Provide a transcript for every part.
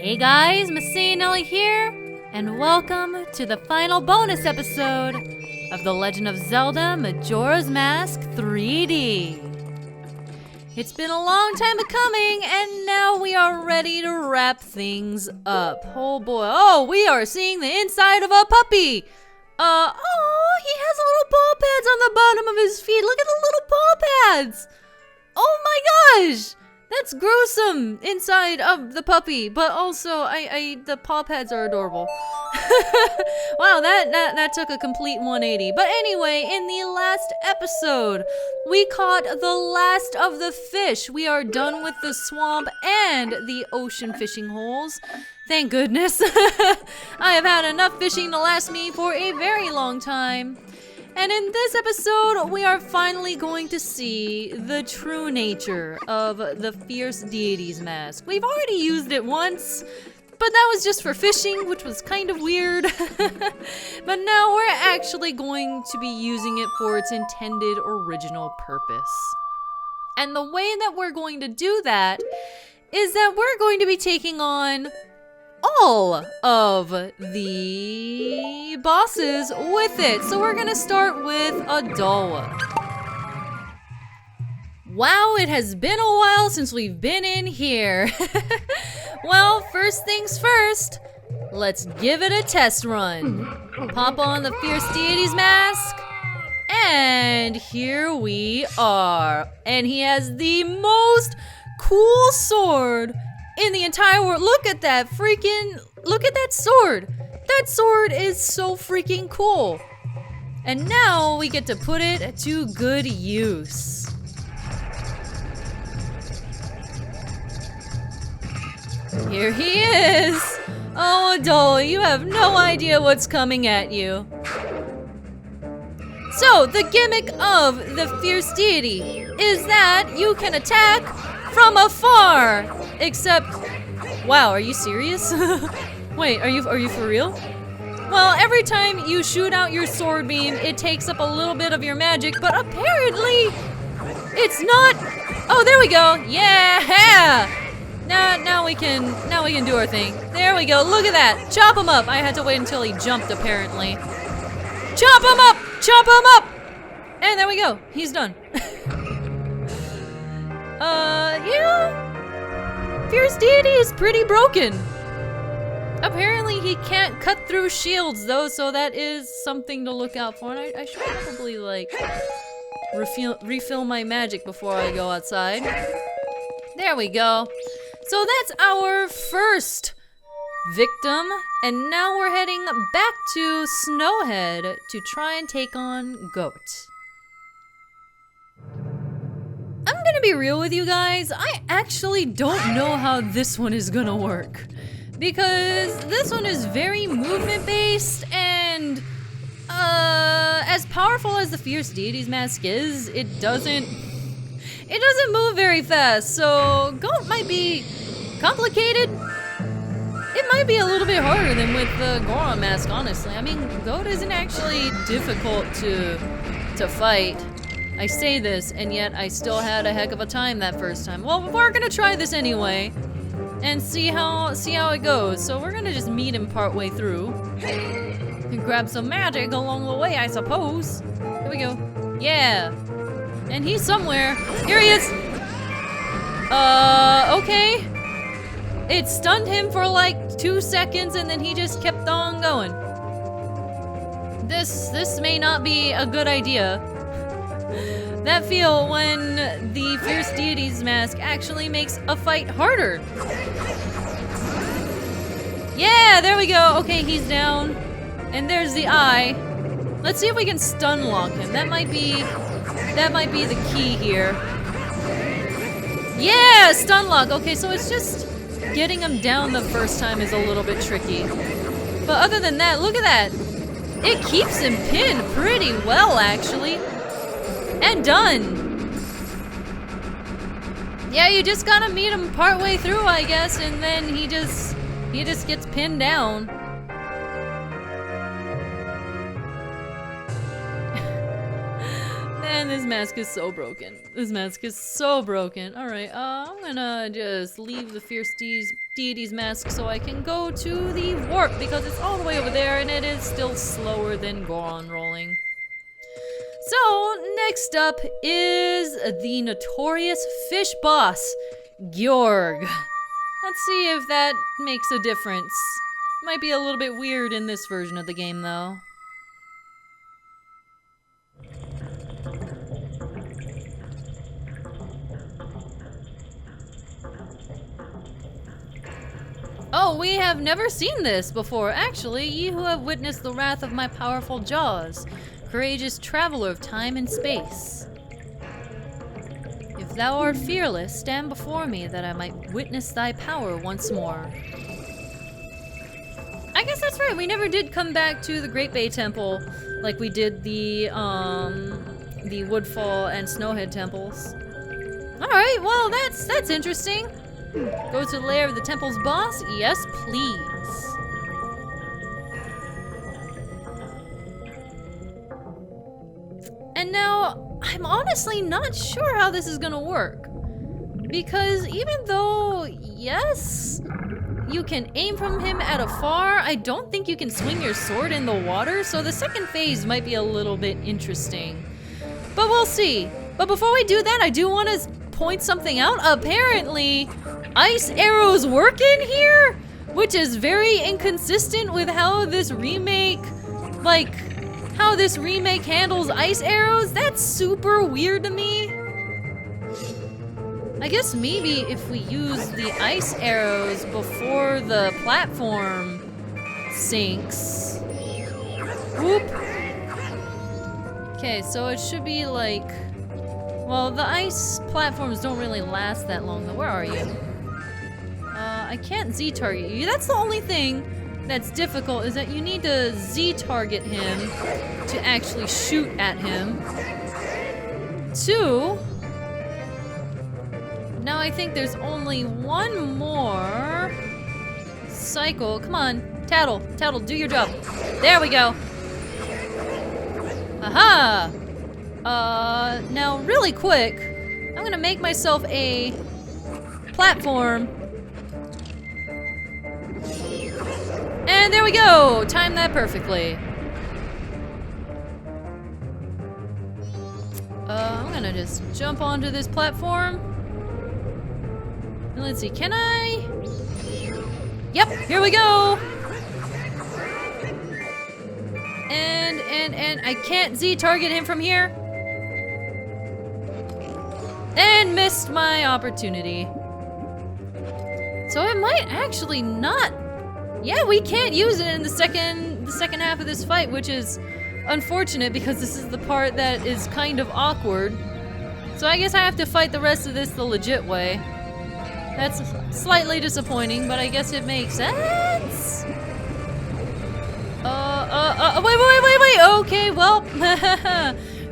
Hey guys, MasaeAnela here, and welcome to the final bonus episode of The Legend of Zelda Majora's Mask 3D. It's been a long time coming, and now we are ready to wrap things up. Oh boy, we are seeing the inside of a puppy! He has little paw pads on the bottom of his feet. Look at the little paw pads! Oh my gosh! That's gruesome inside of the puppy, but also the paw pads are adorable. Wow, that took a complete 180. But anyway, in the last episode, we caught the last of the fish. We are done with the swamp and the ocean fishing holes. Thank goodness. I have had enough fishing to last me for a very long time. And in this episode, we are finally going to see the true nature of the Fierce Deity Mask. We've already used it once, but that was just for fishing, which was kind of weird. But now we're actually going to be using it for its intended original purpose. And the way that we're going to do that is that we're going to be taking on all of the bosses with it. So we're gonna start with Odolwa. Wow, it has been a while since we've been in here. Well, first things first, let's give it a test run. Pop on the Fierce Deity's Mask, and here we are. And he has the most cool sword in the entire world. Look at that sword. That sword is so freaking cool. And now we get to put it to good use. Here he is. Oh, Odolwa, you have no idea what's coming at you. So, the gimmick of the Fierce Deity is that you can attack from afar. Except, wow, are you serious? Wait, are you for real? Well, every time you shoot out your sword beam, it takes up a little bit of your magic, but apparently it's not. Oh, there we go. Yeah. Now we can do our thing. There we go. Look at that. Chop him up. I had to wait until he jumped apparently. Chop him up. Chop him up. And there we go. He's done. Yeah. Fierce Deity is pretty broken. Apparently he can't cut through shields though, so that is something to look out for. And I should probably like refill my magic before I go outside. There we go. So that's our first victim, and now we're heading back to Snowhead to try and take on Goht. I'm gonna be real with you guys, I actually don't know how this one is gonna work. Because this one is very movement based, and as powerful as the Fierce Deity's Mask is, it doesn't move very fast, so Goht might be complicated. It might be a little bit harder than with the Goron Mask, honestly. I mean, Goht isn't actually difficult to fight. I say this, and yet I still had a heck of a time that first time. Well, we're gonna try this anyway, and see how it goes. So we're gonna just meet him partway through. And grab some magic along the way, I suppose. Here we go. Yeah. And he's somewhere. Here he is! Okay. It stunned him for like 2 seconds, and then he just kept on going. This may not be a good idea. That feel when the Fierce Deity's Mask actually makes a fight harder. Yeah, there we go. Okay, he's down. And there's the eye. Let's see if we can stun lock him. That might be the key here. Yeah, stun lock. Okay, so it's just getting him down the first time is a little bit tricky. But other than that, look at that. It keeps him pinned pretty well, actually. And done. Yeah, you just gotta meet him partway through, I guess, and then he just gets pinned down. And this mask is so broken. This mask is so broken. Alright, I'm gonna just leave the Fierce Deity's Mask so I can go to the warp because it's all the way over there and it is still slower than Goron rolling. So, next up is the notorious fish boss, Gyorg. Let's see if that makes a difference. Might be a little bit weird in this version of the game, though. Oh, we have never seen this before. Actually, ye who have witnessed the wrath of my powerful jaws, courageous traveler of time and space. If thou art fearless, stand before me that I might witness thy power once more. I guess that's right, we never did come back to the Great Bay Temple like we did the Woodfall and Snowhead temples. Alright, well that's interesting. Go to the lair of the temple's boss? Yes, please. And now, I'm honestly not sure how this is gonna work. Because even though, yes, you can aim from him at afar, I don't think you can swing your sword in the water, so the second phase might be a little bit interesting. But we'll see. But before we do that, I do want to point something out. Apparently, ice arrows work in here, which is very inconsistent with how this remake, handles ice arrows. That's super weird to me. I guess maybe if we use the ice arrows before the platform sinks. Whoop. Okay, so it should be like... Well, the ice platforms don't really last that long though. Where are you? I can't Z-target you. That's the only thing that's difficult, is that you need to Z-target him to actually shoot at him. 2... Now I think there's only one more cycle. Come on, Tattle, do your job. There we go. Aha! Now really quick, I'm gonna make myself a platform. And there we go! Timed that perfectly. I'm gonna just jump onto this platform. Let's see, can I? Yep, here we go! And I can't Z-target him from here. And missed my opportunity. So it might actually not... Yeah, we can't use it in the second half of this fight, which is unfortunate because this is the part that is kind of awkward. So I guess I have to fight the rest of this the legit way. That's slightly disappointing, but I guess it makes sense. Wait. Okay, well,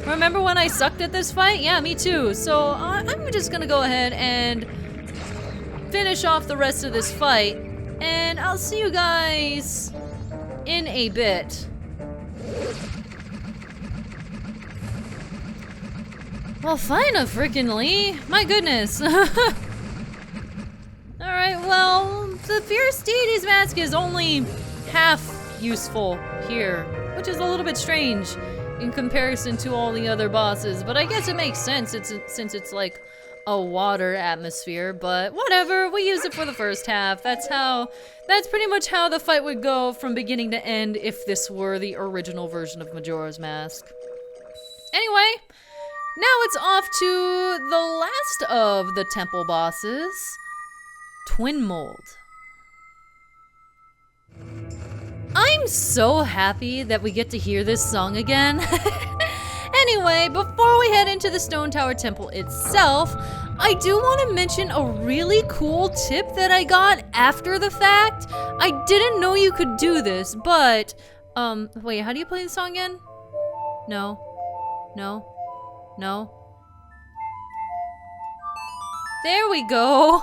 remember when I sucked at this fight? Yeah, me too. So I'm just gonna go ahead and finish off the rest of this fight, and I'll see you guys in a bit. Well, finally, my goodness. Alright, well, the Fierce Deity's Mask is only half useful here, which is a little bit strange in comparison to all the other bosses, but I guess it makes sense since it's like a water atmosphere, but whatever, we use it for the first half. That's pretty much how the fight would go from beginning to end if this were the original version of Majora's Mask. Anyway, now it's off to the last of the temple bosses, Twinmold. I'm so happy that we get to hear this song again. Anyway, before we head into the Stone Tower Temple itself, I do want to mention a really cool tip that I got after the fact. I didn't know you could do this, but, wait, how do you play the song again? No. There we go.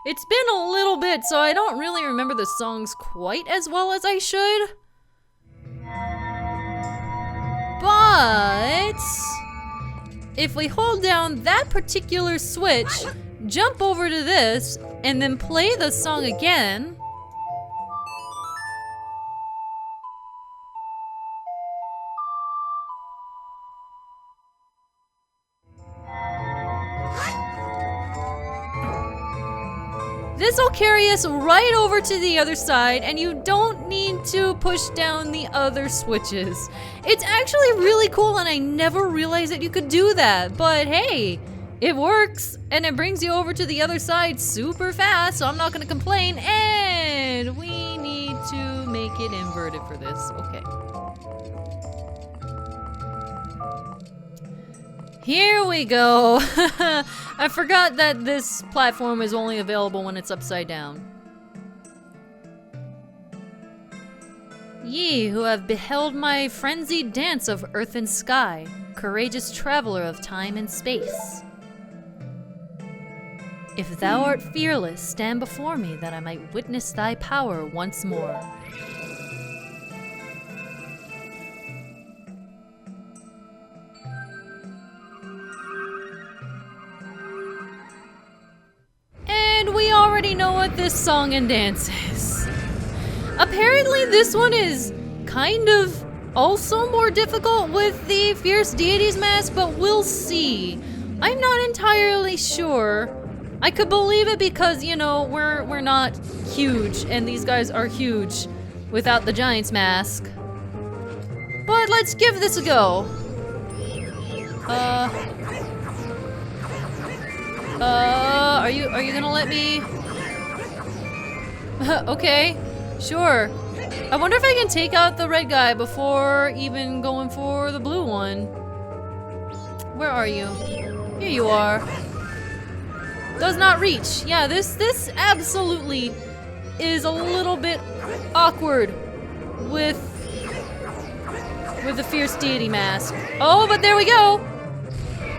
It's been a little bit, so I don't really remember the songs quite as well as I should. But if we hold down that particular switch, jump over to this, and then play the song again, this will carry us right over to the other side, and you don't need to push down the other switches. It's actually really cool, and I never realized that you could do that, but hey, it works, and it brings you over to the other side super fast, so I'm not gonna complain, and we need to make it inverted for this. Okay. Here we go. I forgot that this platform is only available when it's upside down. Ye who have beheld my frenzied dance of earth and sky, courageous traveler of time and space. If thou art fearless, stand before me that I might witness thy power once more. And we already know what this song and dance is. Apparently this one is kind of also more difficult with the Fierce Deity's Mask, but we'll see. I'm not entirely sure. I could believe it because, you know, we're not huge, and these guys are huge without the Giant's Mask. But let's give this a go. Are you gonna let me? Okay, sure. I wonder if I can take out the red guy before even going for the blue one. Where are you? Here you are. Does not reach. Yeah, this absolutely is a little bit awkward with the Fierce Deity Mask. Oh, but there we go.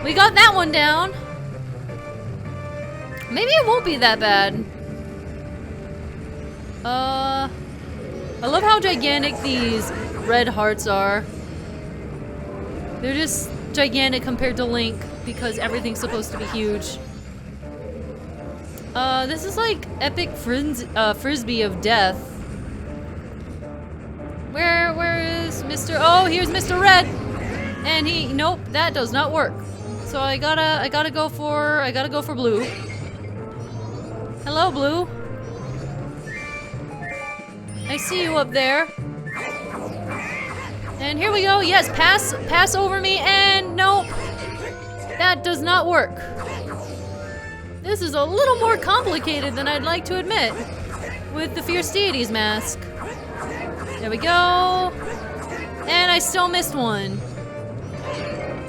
We got that one down. Maybe it won't be that bad. I love how gigantic these red hearts are. They're just gigantic compared to Link because everything's supposed to be huge. This is like epic frisbee of death. Where is Mr. Oh, here's Mr. Red, and nope, that does not work. So I gotta go for blue. Hello, blue. I see you up there. And here we go. Yes, pass over me, and nope, that does not work. This is a little more complicated than I'd like to admit with the Fierce Deity's Mask. There we go. And I still missed one.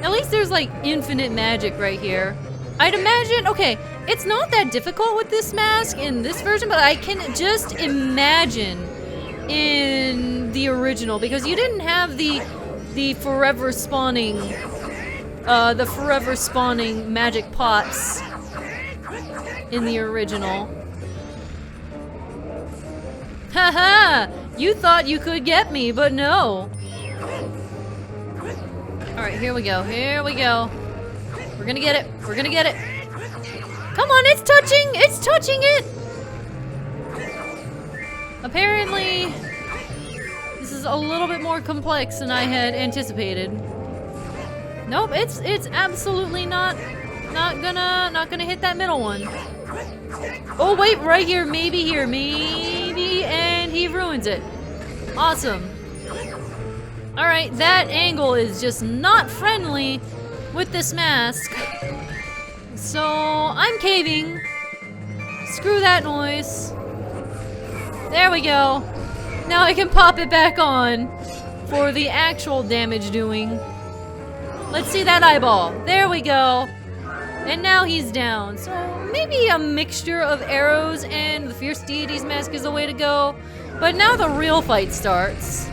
At least there's like infinite magic right here. I'd imagine, okay, it's not that difficult with this mask in this version, but I can just imagine in the original, because you didn't have the forever spawning magic pots in the original. Haha! You thought you could get me, but no. Alright, here we go. Here we go. We're gonna get it. We're gonna get it. Come on, it's touching! It's touching it! Apparently, this is a little bit more complex than I had anticipated. Nope, it's absolutely not gonna hit that middle one. Oh wait, right here, maybe, and he ruins it. Awesome. Alright, that angle is just not friendly with this mask. So, I'm caving. Screw that noise. There we go. Now I can pop it back on for the actual damage doing. Let's see that eyeball. There we go. And now he's down. So maybe a mixture of arrows and the Fierce Deity's Mask is the way to go. But now the real fight starts.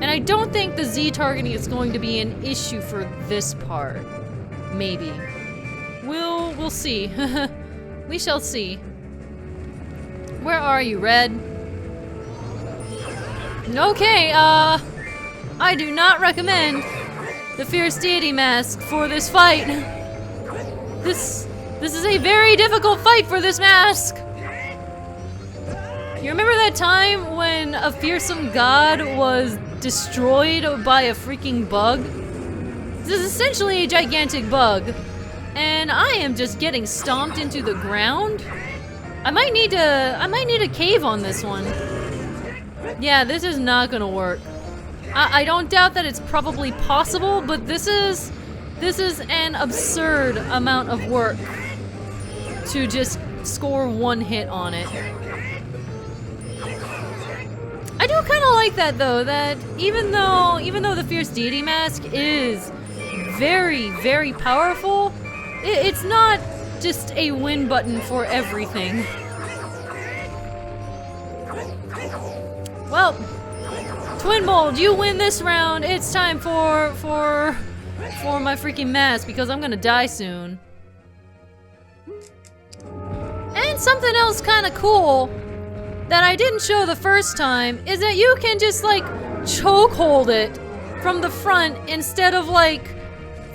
And I don't think the Z targeting is going to be an issue for this part. Maybe. We'll see. We shall see. Where are you, Red? Okay, I do not recommend the Fierce Deity Mask for this fight. This is a very difficult fight for this mask. You remember that time when a fearsome god was destroyed by a freaking bug? This is essentially a gigantic bug, and I am just getting stomped into the ground. I might need a cave on this one. Yeah, this is not gonna work. I don't doubt that it's probably possible, but this is an absurd amount of work to just score one hit on it. I do kind of like that though, that even though the Fierce Deity Mask is very, very powerful, it's not just a win button for everything. Well, Twinmold, you win this round. It's time for my freaking mask because I'm gonna die soon. And something else kind of cool that I didn't show the first time is that you can just like chokehold it from the front instead of like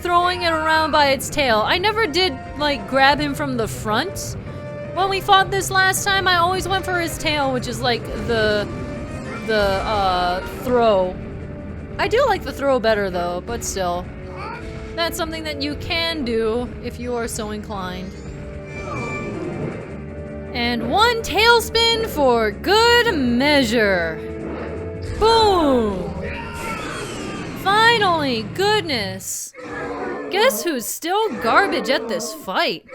throwing it around by its tail. I never did like grab him from the front. When we fought this last time, I always went for his tail, which is like the throw. I do like the throw better though, but still. That's something that you can do if you are so inclined. And one tailspin for good measure. Boom! Finally, goodness. Guess who's still garbage at this fight?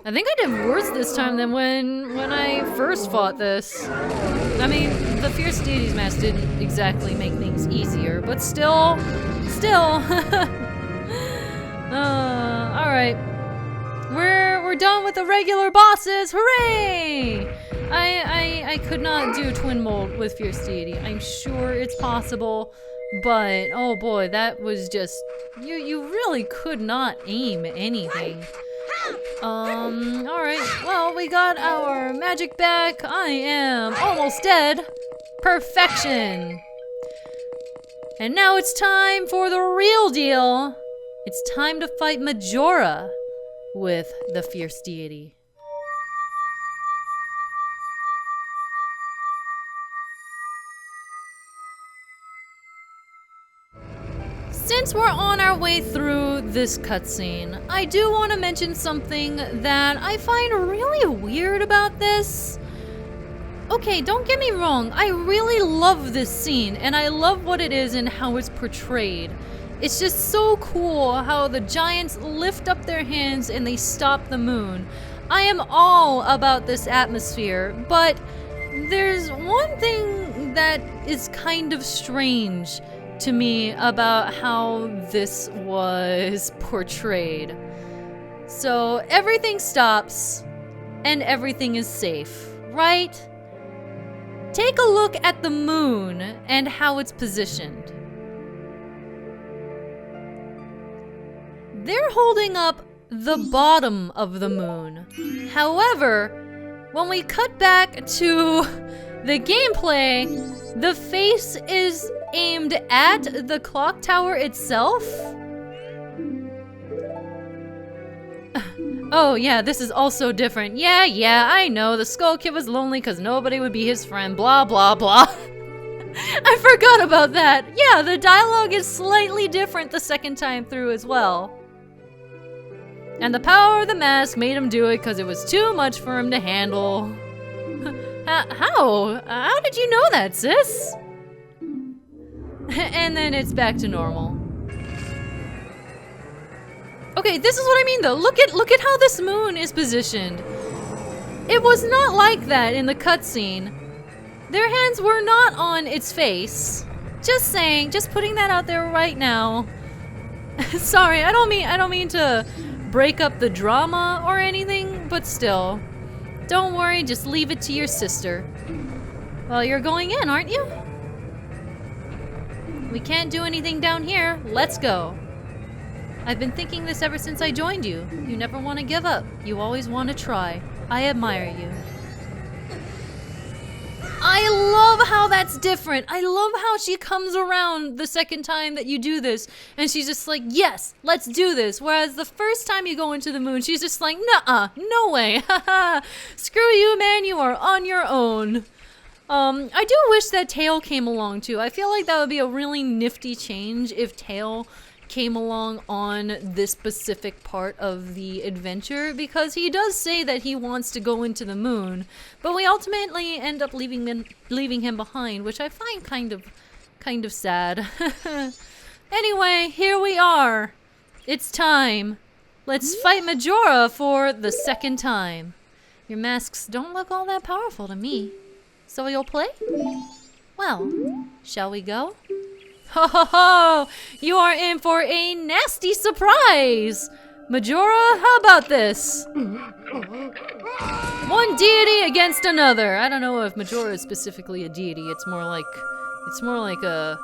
I think I did worse this time than when I first fought this. I mean, the Fierce Deity's Mask didn't exactly make things easier, but still. Alright. We're done with the regular bosses, hooray! I could not do Twinmold with Fierce Deity. I'm sure it's possible, but oh boy, that was just, you really could not aim anything. Alright, well, we got our magic back. I am almost dead. Perfection! And now it's time for the real deal. It's time to fight Majora with the Fierce Deity. Since we're on our way through this cutscene, I do want to mention something that I find really weird about this. Okay, don't get me wrong, I really love this scene, and I love what it is and how it's portrayed. It's just so cool how the giants lift up their hands and they stop the moon. I am all about this atmosphere, but there's one thing that is kind of strange to me about how this was portrayed. So everything stops and everything is safe, right? Take a look at the moon and how it's positioned. They're holding up the bottom of the moon. However, when we cut back to the gameplay, the face is aimed at the clock tower itself. Oh yeah, this is also different. Yeah, I know, the Skull Kid was lonely because nobody would be his friend, blah blah blah. I forgot about that. Yeah, the dialogue is slightly different the second time through as well. And the power of the mask made him do it because it was too much for him to handle. How? How did you know that, sis? And then it's back to normal. Okay, this is what I mean though. Look at how this moon is positioned. It was not like that in the cutscene. Their hands were not on its face. Just saying, just putting that out there right now. Sorry, I don't mean to break up the drama or anything, but still. Don't worry, just leave it to your sister. Well, you're going in, aren't you? We can't do anything down here. Let's go. I've been thinking this ever since I joined you. You never want to give up. You always want to try. I admire you. I I love how that's different. I love how she comes around the second time that you do this, and she's just like, yes, let's do this. Whereas the first time you go into the moon, she's just like, nuh-uh, no way, haha, screw you, man, you are on your own. I do wish that Tail came along too. I feel like that would be a really nifty change if Tail came along on this specific part of the adventure, because he does say that he wants to go into the moon, but we ultimately end up leaving him behind, which I find kind of sad. Anyway, here we are. It's time. Let's fight Majora for the second time. Your masks don't look all that powerful to me. So you'll play? Well, shall we go? Ho ho ho! You are in for a nasty surprise! Majora, how about this? One deity against another. I don't know if Majora is specifically a deity. It's more like a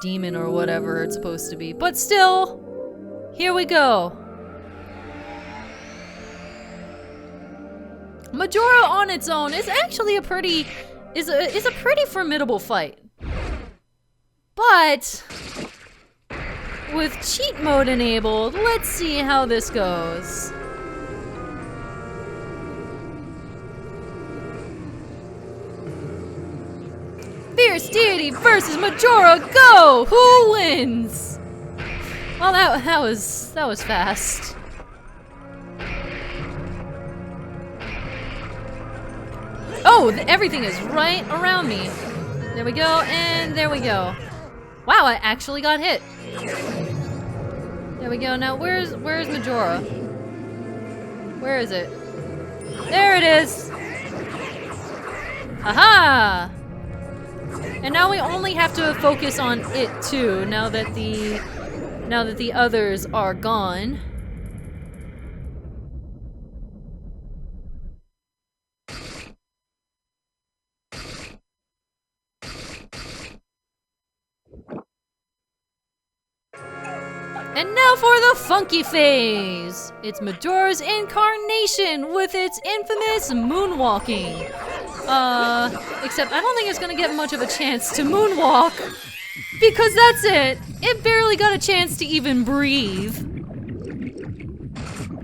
demon or whatever it's supposed to be. But still, here we go. Majora on its own is actually a pretty formidable fight. But with cheat mode enabled, let's see how this goes. Fierce Deity versus Majora, go! Who wins? Well, that was fast. Oh, everything is right around me. There we go, and there we go. Wow, I actually got hit. There we go. Now, where's Majora? Where is it? There it is. Aha! And now we only have to focus on it too. Now that the others are gone. And now for the funky phase! It's Majora's incarnation with its infamous moonwalking. Except I don't think it's gonna get much of a chance to moonwalk, because that's it! It barely got a chance to even breathe.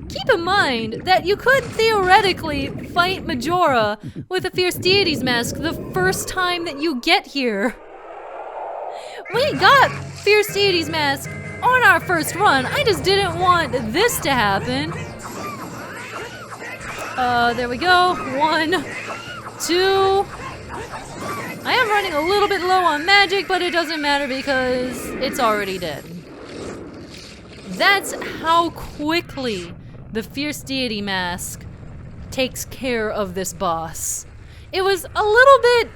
Keep in mind that you could theoretically fight Majora with a Fierce Deity's Mask the first time that you get here. We got Fierce Deity's Mask on our first run. I just didn't want this to happen. There we go. 1, 2. I am running a little bit low on magic, but it doesn't matter because it's already dead. That's how quickly the Fierce Deity Mask takes care of this boss. It was a little bit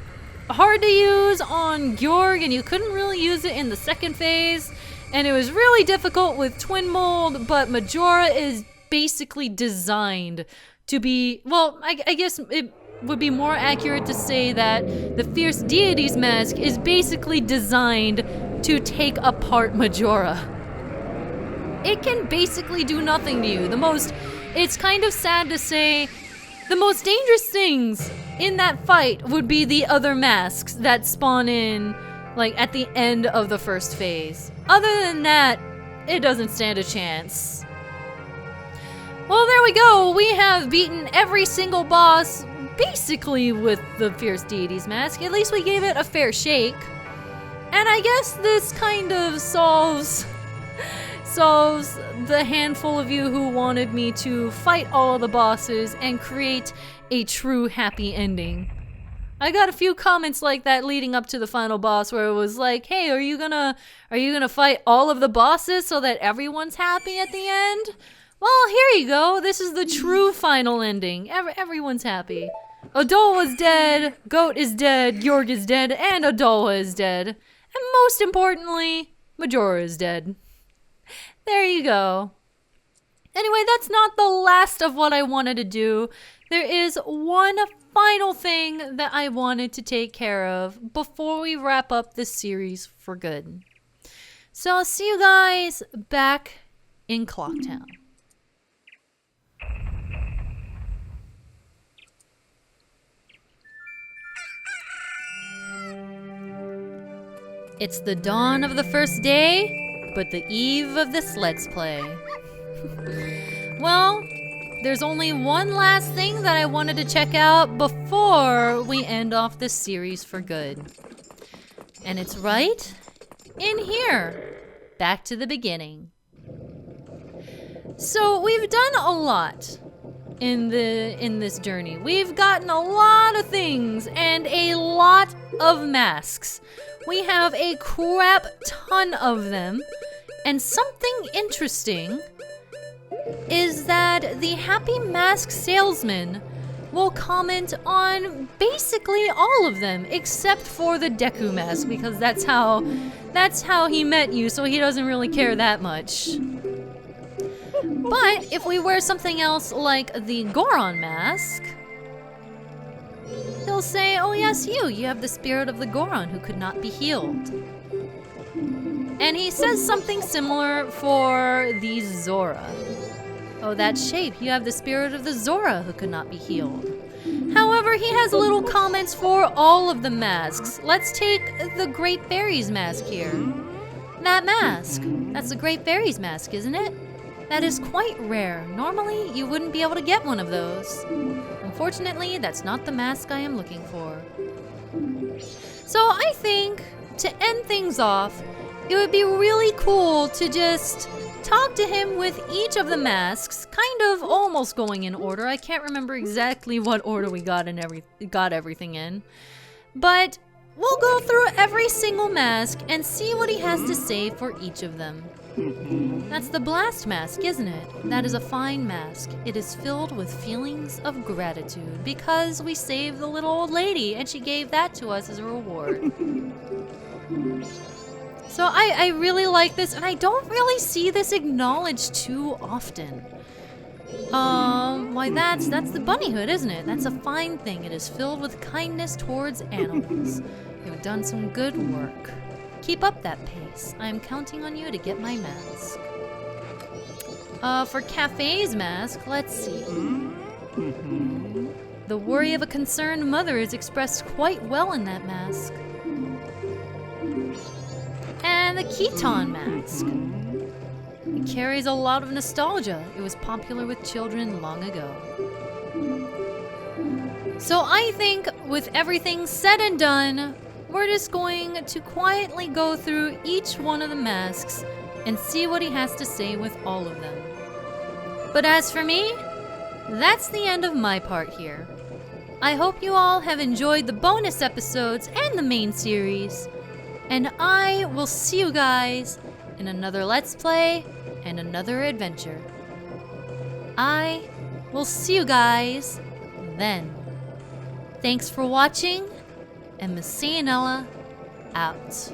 hard to use on Gyorg, and you couldn't really use it in the second phase. And it was really difficult with Twinmold, but Majora is basically designed to be, well, I guess it would be more accurate to say that the Fierce Deity's Mask is basically designed to take apart Majora. It can basically do nothing to you. It's kind of sad to say, the most dangerous things in that fight would be the other masks that spawn in, like, at the end of the first phase. Other than that, it doesn't stand a chance. Well, there we go. We have beaten every single boss, basically with the Fierce Deity's Mask. At least we gave it a fair shake. And I guess this kind of solves the handful of you who wanted me to fight all of the bosses and create a true happy ending. I got a few comments like that leading up to the final boss where it was like, hey, are you gonna fight all of the bosses so that everyone's happy at the end? Well, here you go. This is the true final ending. Everyone's happy. Odolwa's dead, Goht is dead, Gyorg is dead, and Odolwa is dead. And most importantly, Majora is dead. There you go. Anyway, that's not the last of what I wanted to do. There is one final thing that I wanted to take care of before we wrap up this series for good. So I'll see you guys back in Clocktown. It's the dawn of the first day, but the eve of this Let's Play. Well, there's only one last thing that I wanted to check out before we end off this series for good. And it's right in here. Back to the beginning. So we've done a lot in this journey. We've gotten a lot of things and a lot of masks. We have a crap ton of them. And something interesting is that the Happy Mask salesman will comment on basically all of them except for the Deku mask, because that's how he met you, so he doesn't really care that much. But if we wear something else like the Goron mask, he'll say, "Oh yes, you have the spirit of the Goron who could not be healed." And he says something similar for the Zora. "Oh, that shape, you have the spirit of the Zora who could not be healed." However, he has little comments for all of the masks. Let's take the Great Berries mask here. That mask, that's the Great Berries mask, isn't it? That is quite rare. Normally, you wouldn't be able to get one of those. Unfortunately, that's not the mask I am looking for. So I think, to end things off, it would be really cool to just talk to him with each of the masks, kind of almost going in order. I can't remember exactly what order we got everything in. But we'll go through every single mask and see what he has to say for each of them. That's the Blast mask, isn't it? That is a fine mask. It is filled with feelings of gratitude because we saved the little old lady and she gave that to us as a reward. So I really like this, and I don't really see this acknowledged too often. Why that's the bunny hood, isn't it? That's a fine thing. It is filled with kindness towards animals. You've done some good work. Keep up that pace. I am counting on you to get my mask. For Cafe's mask, let's see. The worry of a concerned mother is expressed quite well in that mask. And the Keaton mask. It carries a lot of nostalgia. It was popular with children long ago. So I think with everything said and done, we're just going to quietly go through each one of the masks and see what he has to say with all of them. But as for me, that's the end of my part here. I hope you all have enjoyed the bonus episodes and the main series. And I will see you guys in another Let's Play and another adventure. I will see you guys then. Thanks for watching, and MasaeAnela out.